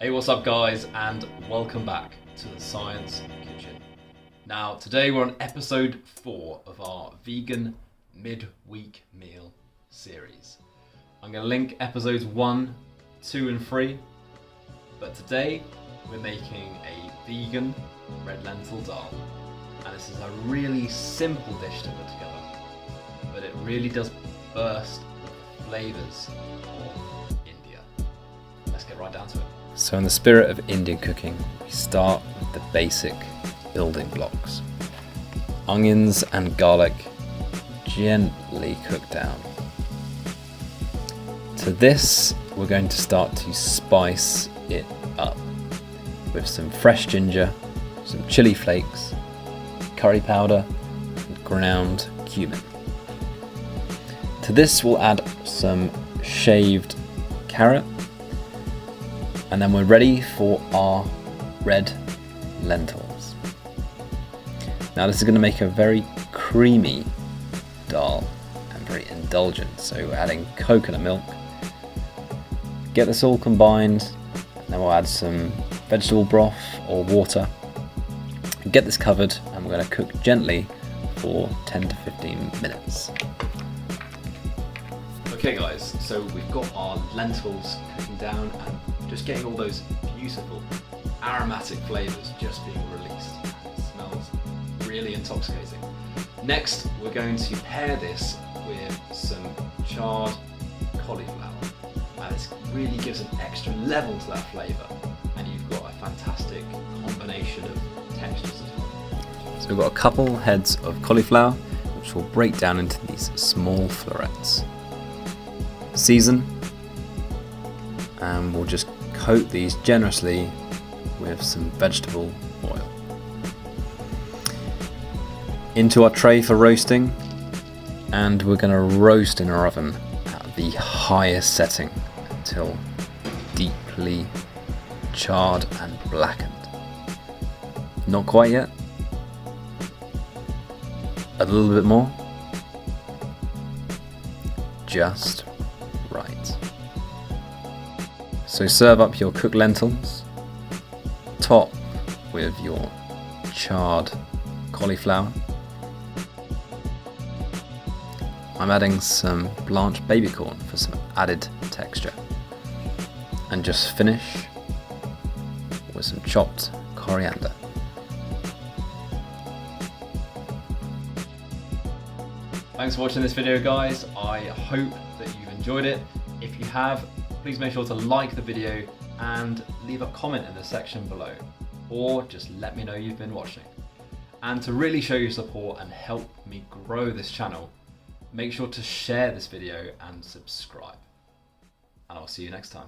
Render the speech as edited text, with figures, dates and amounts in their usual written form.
Hey, what's up guys, and welcome back to the Science Kitchen. Now, today we're on episode 4 of our vegan midweek meal series. I'm going to link episodes 1, 2 and 3, but today we're making a vegan red lentil dal. And this is a really simple dish to put together, but it really does burst with the flavours of India. Let's get right down to it. So in the spirit of Indian cooking, we start with the basic building blocks. Onions and garlic gently cooked down. To this, we're going to start to spice it up with some fresh ginger, some chili flakes, curry powder, and ground cumin. To this, we'll add some shaved carrot, and then we're ready for our red lentils. Now this is going to make a very creamy dal and very indulgent, so we're adding coconut milk. Get this all combined, and then we'll add some vegetable broth or water. Get this covered, and we're going to cook gently for 10 to 15 minutes. Okay guys, so we've got our lentils cooking down and just getting all those beautiful aromatic flavours just being released. It smells really intoxicating. Next, we're going to pair this with some charred cauliflower. And this really gives an extra level to that flavour, and you've got a fantastic combination of textures as well. So we've got a couple heads of cauliflower, which we'll break down into these small florets. Season, and we'll just coat these generously with some vegetable oil. Into our tray for roasting, and we're going to roast in our oven at the highest setting until deeply charred and blackened. Not quite yet. A little bit more. Just right. So serve up your cooked lentils, top with your charred cauliflower. I'm adding some blanched baby corn for some added texture, and just finish with some chopped coriander. Thanks for watching this video guys. I hope that you've enjoyed it. If you have, please make sure to like the video and leave a comment in the section below, or just let me know you've been watching. And to really show your support and help me grow this channel, make sure to share this video and subscribe. And I'll see you next time.